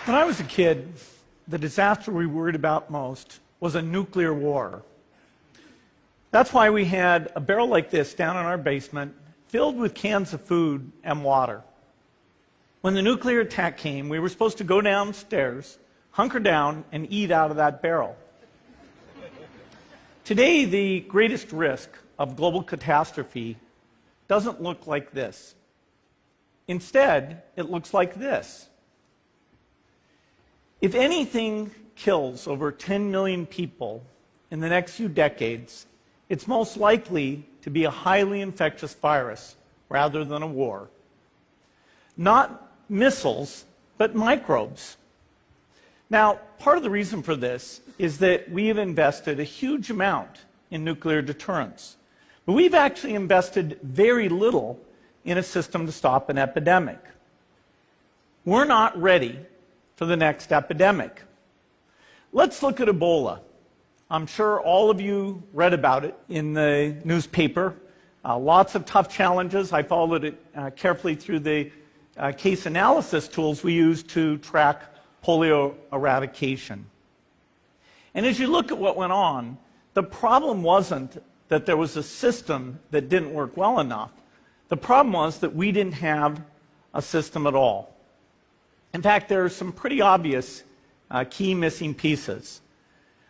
When I was a kid, the disaster we worried about most was a nuclear war. That's why we had a barrel like this down in our basement, filled with cans of food and water. When the nuclear attack came, we were supposed to go downstairs, hunker down, and eat out of that barrel. Today, the greatest risk of global catastrophe doesn't look like this. Instead, it looks like this. If anything kills over 10 million people in the next few decades, it's most likely to be a highly infectious virus rather than a war. Not missiles, but microbes. Now, part of the reason for this is that we have invested a huge amount in nuclear deterrence. But we've actually invested very little in a system to stop an epidemic. We're not ready for the next epidemic. Let's look at Ebola. I'm sure all of you read about it in the newspaper. Lots of tough challenges. I followed it carefully through the case analysis tools we use to track polio eradication. And as you look at what went on, the problem wasn't that there was a system that didn't work well enough. The problem was that we didn't have a system at all. In fact, there are some pretty obvious key missing pieces.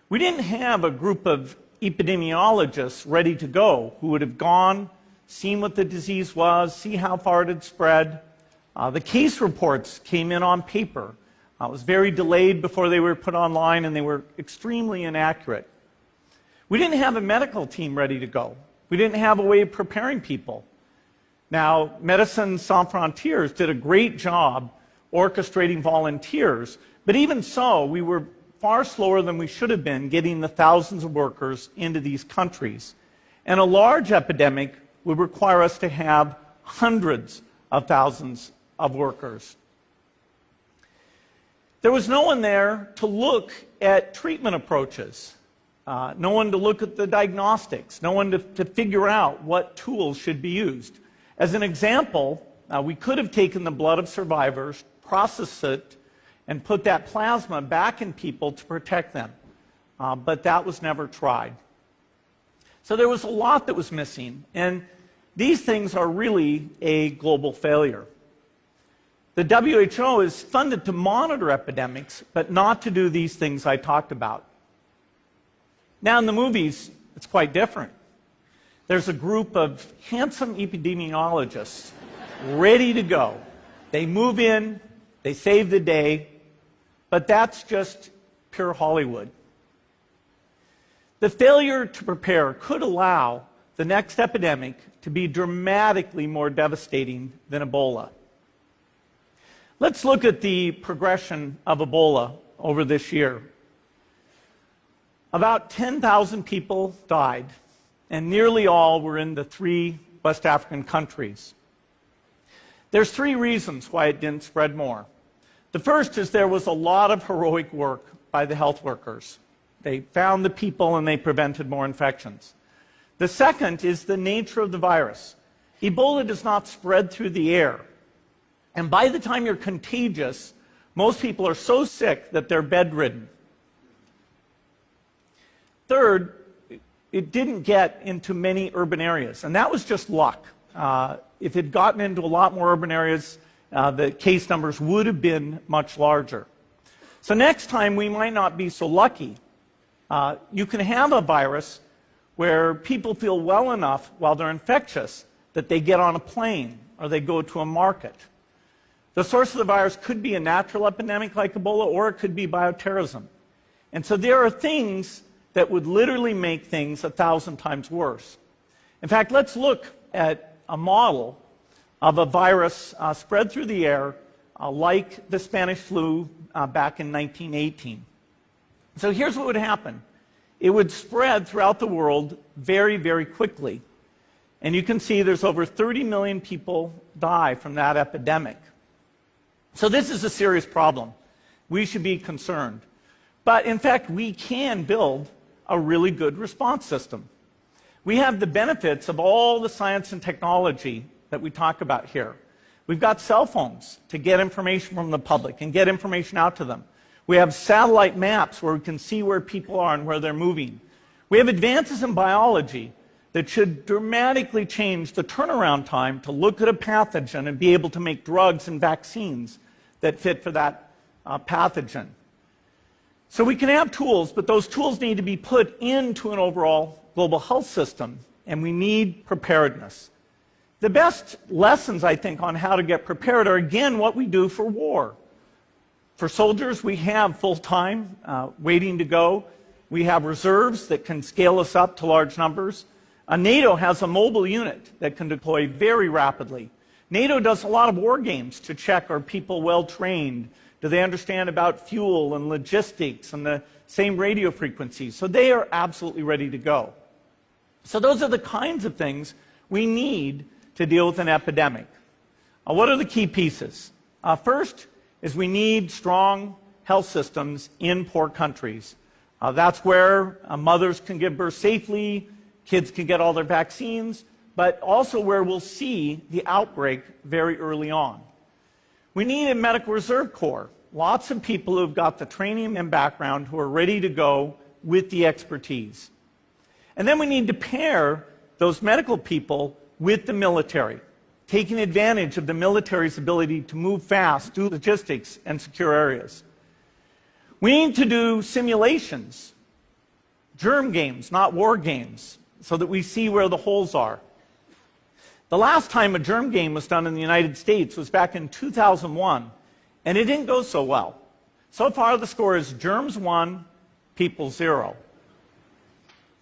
We didn't have a group of epidemiologists ready to go who would have gone, seen what the disease was, see how far it had spread. The case reports came in on paper. It was very delayed before they were put online, and they were extremely inaccurate. We didn't have a medical team ready to go. We didn't have a way of preparing people. Now, Médecins Sans Frontières did a great job orchestrating volunteers, but even so, we were far slower than we should have been getting the thousands of workers into these countries. And a large epidemic would require us to have hundreds of thousands of workers. There was no one there to look at treatment approaches, no one to look at the diagnostics, no one to figure out what tools should be used. As an example, we could have taken the blood of survivors, processed it, and put that plasma back in people to protect them. But that was never tried. So there was a lot that was missing, and these things are really a global failure. The WHO is funded to monitor epidemics, but not to do these things I talked about. Now in the movies, it's quite different. There's a group of handsome epidemiologists ready to go. They move in, they save the day, but that's just pure Hollywood. The failure to prepare could allow the next epidemic to be dramatically more devastating than Ebola. Let's look at the progression of Ebola over this year. About 10,000 people died, and nearly all were in the 3 West African countries. There's 3 reasons why it didn't spread more. The first is there was a lot of heroic work by the health workers. They found the people and they prevented more infections. The second is the nature of the virus. Ebola does not spread through the air. And by the time you're contagious, most people are so sick that they're bedridden. Third, it didn't get into many urban areas, and that was just luck. If it had gotten into a lot more urban areas, the case numbers would have been much larger. So next time, we might not be so lucky. You can have a virus where people feel well enough while they're infectious that they get on a plane or they go to a market. The source of the virus could be a natural epidemic like Ebola, or it could be bioterrorism. And so there are things that would literally make things 1,000 times worse. In fact, let's look at a model of a virus spread through the air like the Spanish flu back in 1918. So here's what would happen. It would spread throughout the world very, very quickly. And you can see there's over 30 million people die from that epidemic. So this is a serious problem. We should be concerned. But in fact, we can build a really good response system. We have the benefits of all the science and technology that we talk about here. We've got cell phones to get information from the public and get information out to them. We have satellite maps where we can see where people are and where they're moving. We have advances in biology that should dramatically change the turnaround time to look at a pathogen and be able to make drugs and vaccines that fit for that pathogen. So we can have tools, but those tools need to be put into an overall global health system, and we need preparedness. The best lessons, I think, on how to get prepared are, again, what we do for war. For soldiers, we have full-time waiting to go. We have reserves that can scale us up to large numbers. NATO has a mobile unit that can deploy very rapidly. NATO does a lot of war games to check, are people well-trained? Do they understand about fuel and logistics and the same radio frequencies? So they are absolutely ready to go. So those are the kinds of things we need to deal with an epidemic. What are the key pieces? First is we need strong health systems in poor countries. That's where mothers can give birth safely, kids can get all their vaccines, but also where we'll see the outbreak very early on. We need a medical reserve corps. Lots of people who've got the training and background who are ready to go with the expertise. And then we need to pair those medical people with the military, taking advantage of the military's ability to move fast, do logistics, and secure areas. We need to do simulations, germ games, not war games, so that we see where the holes are. The last time a germ game was done in the United States was back in 2001, and it didn't go so well. So far, the score is germs 1, people 0.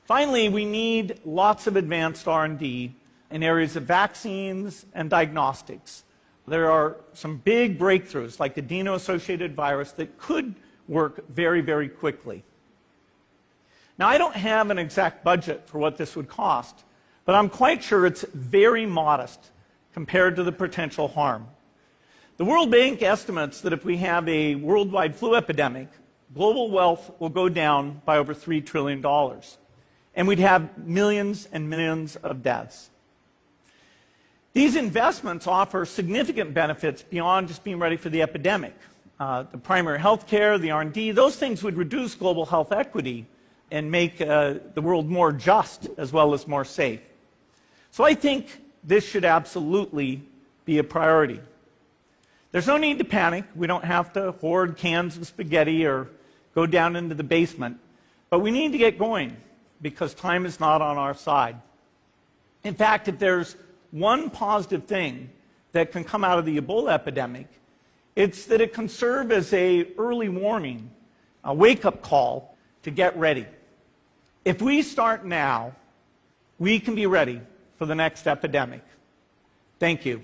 Finally, we need lots of advanced R&D in areas of vaccines and diagnostics. There are some big breakthroughs, like the adeno-associated virus, that could work very, very quickly. Now, I don't have an exact budget for what this would cost, but I'm quite sure it's very modest compared to the potential harm. The World Bank estimates that if we have a worldwide flu epidemic, global wealth will go down by over $3 trillion, and we'd have millions and millions of deaths. These investments offer significant benefits beyond just being ready for the epidemic. The primary health care, the R&D, those things would reduce global health equity and make the world more just as well as more safe. So I think this should absolutely be a priority. There's no need to panic. We don't have to hoard cans of spaghetti or go down into the basement. But we need to get going because time is not on our side. In fact, if there's one positive thing that can come out of the Ebola epidemic, it's that it can serve as an early warning, a wake-up call to get ready. If we start now, we can be ready for the next epidemic. Thank you.